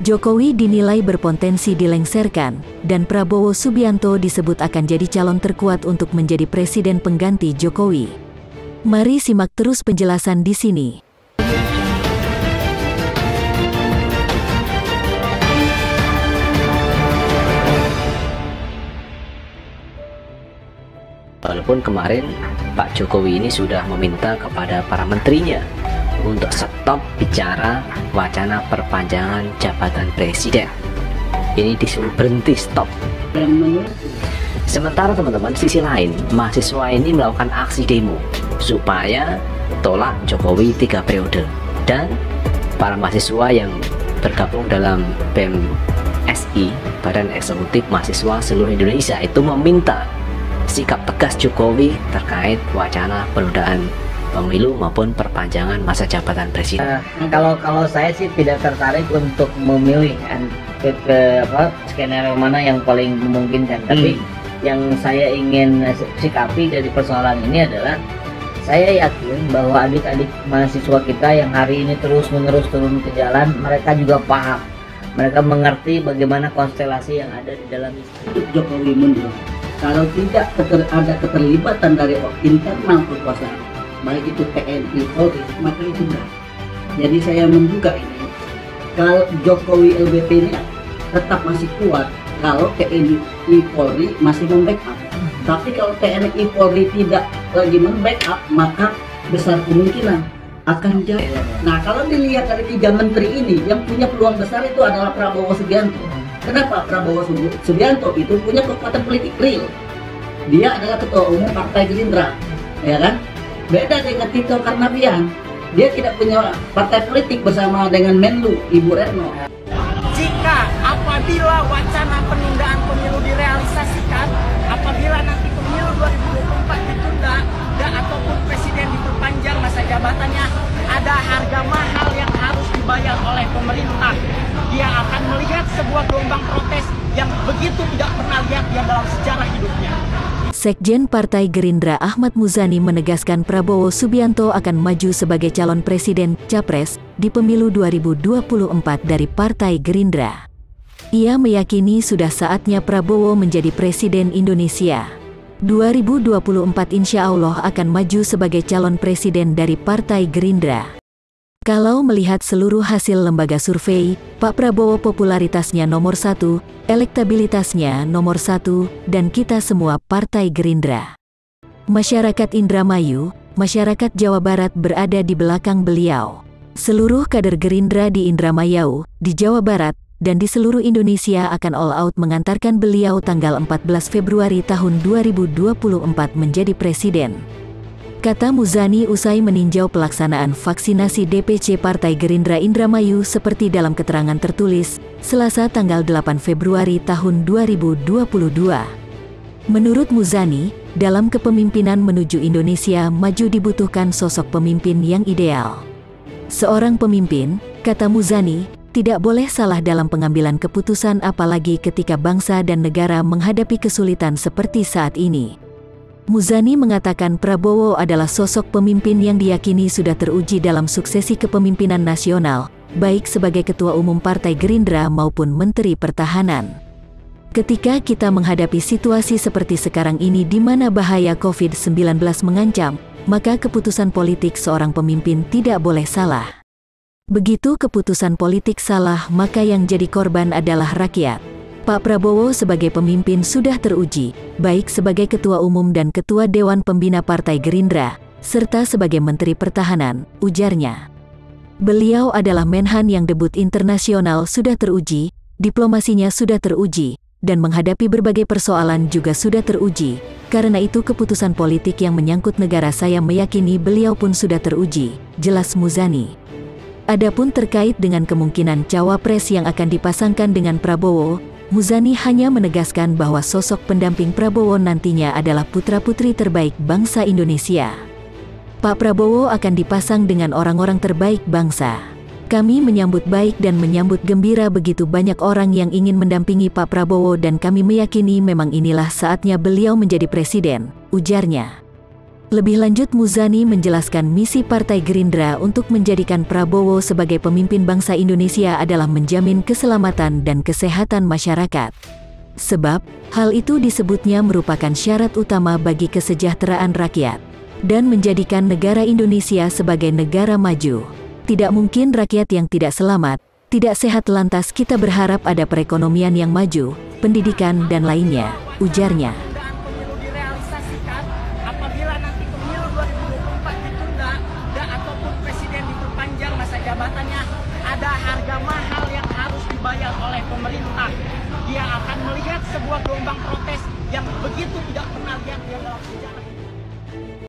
Jokowi dinilai berpotensi dilengsarkan, dan Prabowo Subianto disebut akan jadi calon terkuat untuk menjadi presiden pengganti Jokowi. Mari simak terus penjelasan di sini. Walaupun kemarin Pak Jokowi ini sudah meminta kepada para menterinya untuk stop bicara wacana perpanjangan jabatan presiden. Ini disuruh berhenti, stop. Sementara teman-teman, sisi lain, mahasiswa ini melakukan aksi demo supaya tolak Jokowi 3 periode. Dan para mahasiswa yang bergabung dalam BEM-SI, Badan Eksekutif Mahasiswa Seluruh Indonesia, itu meminta sikap tegas Jokowi terkait wacana penundaan pemilu maupun perpanjangan masa jabatan presiden. Kalau saya sih tidak tertarik untuk memilih skenario mana yang paling memungkinkan. Tapi yang saya ingin sikapi dari persoalan ini adalah saya yakin bahwa adik-adik mahasiswa kita yang hari ini terus-menerus turun ke jalan, mereka juga paham. Mereka mengerti bagaimana konstelasi yang ada di dalam itu. Jokowi mundur kalau tidak ada keterlibatan dari internal kekuasaan, baik itu TNI, Polri, maka itu berat. Jadi saya menduga ini, kalau Jokowi LBP ini tetap masih kuat kalau TNI Polri masih membackup. Tapi kalau TNI Polri tidak lagi membackup, maka besar kemungkinan akan jatuh. Nah, kalau dilihat dari 3 menteri ini, yang punya peluang besar itu adalah Prabowo Subianto. Kenapa? Prabowo Subianto itu punya kekuatan politik real. Dia adalah ketua umum Partai Gerindra, ya kan? Beda dengan Tito Karnavian, dia tidak punya partai politik bersama dengan Menlu Ibu Retno. Jika apabila wacana penundaan pemilu direalisasikan, apabila nanti pemilu 2024 ditunda dan ataupun presiden diperpanjang masa jabatannya, ada harga mahal yang harus dibayar oleh pemerintah. Dia akan melihat sebuah gelombang protes yang begitu tidak pernah lihat dia dalam sejarah hidupnya. Sekjen Partai Gerindra Ahmad Muzani menegaskan Prabowo Subianto akan maju sebagai calon presiden Capres di pemilu 2024 dari Partai Gerindra. Ia meyakini sudah saatnya Prabowo menjadi presiden Indonesia. 2024 insya Allah akan maju sebagai calon presiden dari Partai Gerindra. Kalau melihat seluruh hasil lembaga survei, Pak Prabowo popularitasnya nomor 1, elektabilitasnya nomor 1, dan kita semua Partai Gerindra. Masyarakat Indramayu, masyarakat Jawa Barat berada di belakang beliau. Seluruh kader Gerindra di Indramayu, di Jawa Barat, dan di seluruh Indonesia akan all out mengantarkan beliau tanggal 14 Februari tahun 2024 menjadi presiden. Kata Muzani usai meninjau pelaksanaan vaksinasi DPC Partai Gerindra Indramayu seperti dalam keterangan tertulis, Selasa tanggal 8 Februari tahun 2022. Menurut Muzani, dalam kepemimpinan menuju Indonesia maju dibutuhkan sosok pemimpin yang ideal. Seorang pemimpin, kata Muzani, tidak boleh salah dalam pengambilan keputusan apalagi ketika bangsa dan negara menghadapi kesulitan seperti saat ini. Muzani mengatakan Prabowo adalah sosok pemimpin yang diyakini sudah teruji dalam suksesi kepemimpinan nasional, baik sebagai Ketua Umum Partai Gerindra maupun Menteri Pertahanan. Ketika kita menghadapi situasi seperti sekarang ini di mana bahaya COVID-19 mengancam, maka keputusan politik seorang pemimpin tidak boleh salah. Begitu keputusan politik salah, maka yang jadi korban adalah rakyat. Pak Prabowo sebagai pemimpin sudah teruji, baik sebagai Ketua Umum dan Ketua Dewan Pembina Partai Gerindra, serta sebagai Menteri Pertahanan, ujarnya. Beliau adalah Menhan yang debut internasional sudah teruji, diplomasinya sudah teruji, dan menghadapi berbagai persoalan juga sudah teruji. Karena itu keputusan politik yang menyangkut negara saya meyakini beliau pun sudah teruji, jelas Muzani. Adapun terkait dengan kemungkinan cawapres yang akan dipasangkan dengan Prabowo, Muzani hanya menegaskan bahwa sosok pendamping Prabowo nantinya adalah putra-putri terbaik bangsa Indonesia. Pak Prabowo akan dipasang dengan orang-orang terbaik bangsa. Kami menyambut baik dan menyambut gembira begitu banyak orang yang ingin mendampingi Pak Prabowo dan kami meyakini memang inilah saatnya beliau menjadi presiden, ujarnya. Lebih lanjut, Muzani menjelaskan misi Partai Gerindra untuk menjadikan Prabowo sebagai pemimpin bangsa Indonesia adalah menjamin keselamatan dan kesehatan masyarakat. Sebab, hal itu disebutnya merupakan syarat utama bagi kesejahteraan rakyat dan menjadikan negara Indonesia sebagai negara maju. Tidak mungkin rakyat yang tidak selamat, tidak sehat, lantas kita berharap ada perekonomian yang maju, pendidikan dan lainnya, ujarnya. Pemilu direalisasikan apabila nanti pemilu 2024 ditunda ataupun presiden diperpanjang masa jabatannya, ada harga mahal yang harus dibayar oleh pemerintah. Dia akan melihat sebuah gelombang protes yang begitu tidak pernah lihat dalam sejarah.